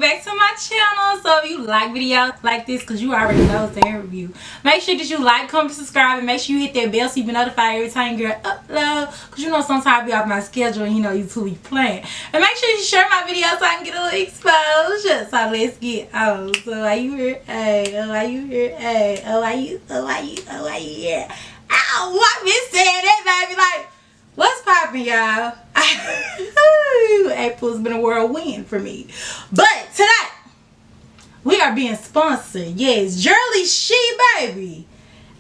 back to my channel. So if you like videos like this, because you already know it's a review, make sure that you like, comment, subscribe, and make sure you hit that bell so you be notified every time girl upload, because you know sometimes I be off my schedule and you know YouTube be playing. And make sure you share my videos so I can get a little exposure. So let's get on. So are you here? Hey, oh, are you here? Hey, oh, are you? Oh, are you? Oh, are you here? Ow, what been saying that, baby? Like, what's poppin', y'all? April's been a whirlwind for me. But tonight, we are being sponsored. Yes, Jurllyshe, baby.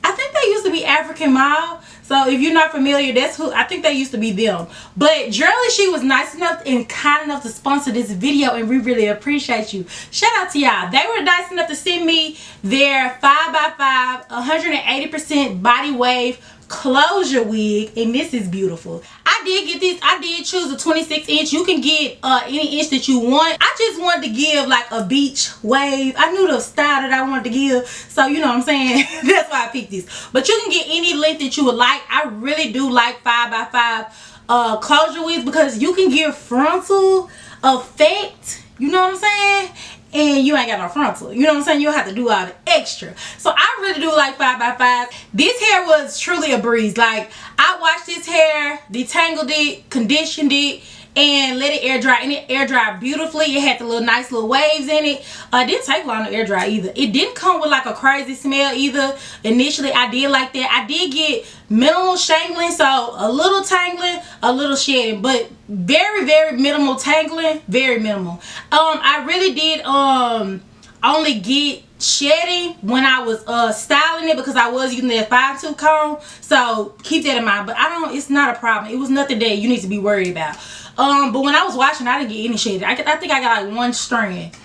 I think they used to be African Mall. So if you're not familiar, that's who, I think they used to be them. But Jurllyshe was nice enough and kind enough to sponsor this video, and we really appreciate you. Shout out to y'all. They were nice enough to send me their 5x5 180% body wave closure wig, and this is beautiful. I did get this. I did choose a 26-inch. You can get any inch that you want. I just wanted to give like a beach wave. I knew the style that I wanted to give, so you know what I'm saying. That's why I picked this. But you can get any length that you would like. I really do like 5x5 closure wigs because you can give frontal effect. You know what I'm saying? And you ain't got no frontal. You know what I'm saying? You don't have to do all the extra. So I really do like 5x5. This hair was truly a breeze. Like, I washed this hair, detangled it, conditioned it, and let it air dry. And it air dried beautifully. It had the little nice little waves in it. It didn't take long to air dry either. It didn't come with like a crazy smell either. Initially, I did like that. I did get minimal shangling, so a little tangling, a little shedding, but very, very minimal tangling, very minimal. I really did only get shedding when I was styling it because I was using that 5-tooth comb, so keep that in mind. But it's not a problem. It was nothing that you need to be worried about. But when I was washing, I didn't get any shedding. I think I got like one strand.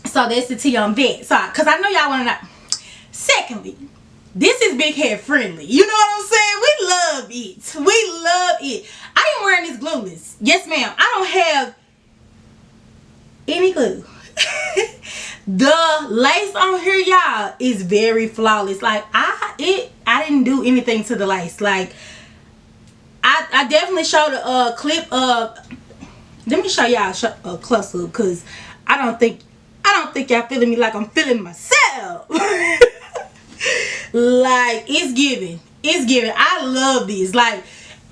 So that's the tea on that. So, because I know y'all want to know. Secondly, this is big head friendly. You know what I'm saying? We love it. We love it. I am wearing this glueless. Yes, ma'am. I don't have any glue. The lace on here, y'all, is very flawless. Like, I didn't do anything to the lace. Like, I definitely showed a clip of. Let me show y'all a close up, because I don't think y'all feeling me like I'm feeling myself. Like, it's giving. I love this. Like,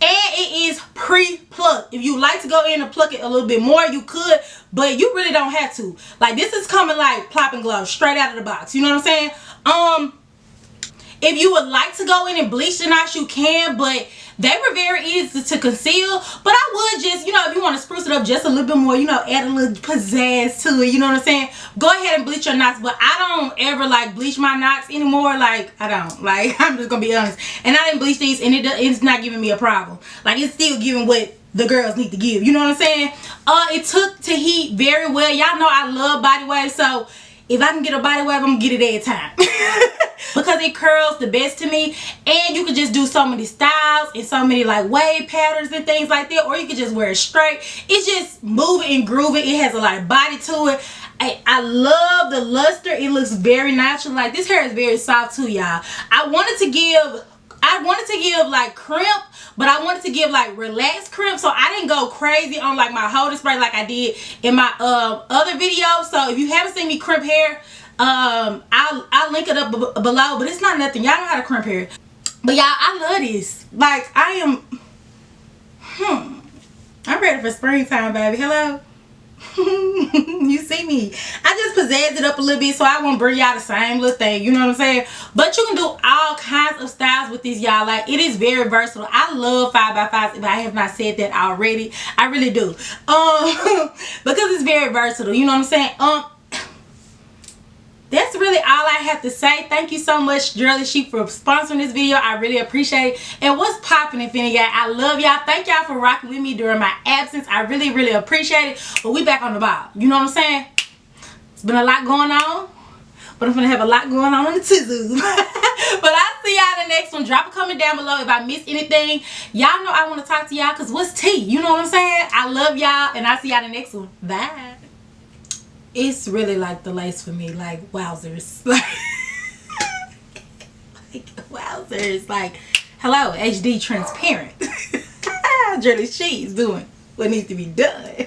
and it is pre-plucked. If you like to go in and pluck it a little bit more, you could, but you really don't have to. Like, this is coming like plop and glow straight out of the box. You know what I'm saying? If you would like to go in and bleach the knots, you can, but they were very easy to conceal. But I would just, you know, if you want to spruce it up just a little bit more, you know, add a little pizzazz to it, you know what I'm saying? Go ahead and bleach your knots, but I don't ever like bleach my knots anymore. Like, I don't. Like, I'm just gonna be honest. And I didn't bleach these, and it's not giving me a problem. Like, it's still giving what the girls need to give, you know what I'm saying? It took to heat very well. Y'all know I love body waves, so if I can get a body wave, I'm gonna get it every time. Because it curls the best to me, and you can just do so many styles and so many like wave patterns and things like that, or you can just wear it straight. It's just moving and grooving. It has a lot of body to it. I love the luster. It looks very natural. Like, this hair is very soft too, y'all. I wanted to give like crimp, but I wanted to give like relaxed crimp, so I didn't go crazy on like my holding spray like I did in my other videos. So if you haven't seen me crimp hair, I'll link it up below, but it's not nothing. Y'all know how to crimp hair. But y'all, I love this. Like, I'm ready for springtime, baby. Hello. You see me, I just pizzazzed it up a little bit so I won't bring y'all the same little thing, you know what I'm saying? But you can do all kinds of styles with these, y'all. Like, it is very versatile. I love 5x5s. If I have not said that already, I really do. Because it's very versatile, you know what I'm saying? That's really all I have to say. Thank you so much, Jurllyshe, for sponsoring this video. I really appreciate it. And what's popping, if any, y'all? I love y'all. Thank y'all for rocking with me during my absence. I really, really appreciate it. But we back on the ball. You know what I'm saying? It's been a lot going on, but I'm gonna have a lot going on the tizoo. But I'll see y'all in the next one. Drop a comment down below if I missed anything. Y'all know I want to talk to y'all, because what's tea? You know what I'm saying? I love y'all, and I'll see y'all in the next one. Bye. It's really like the lace for me, like wowzers. Like wowzers. Like, hello, HD transparent. Jurllyshe is doing what needs to be done.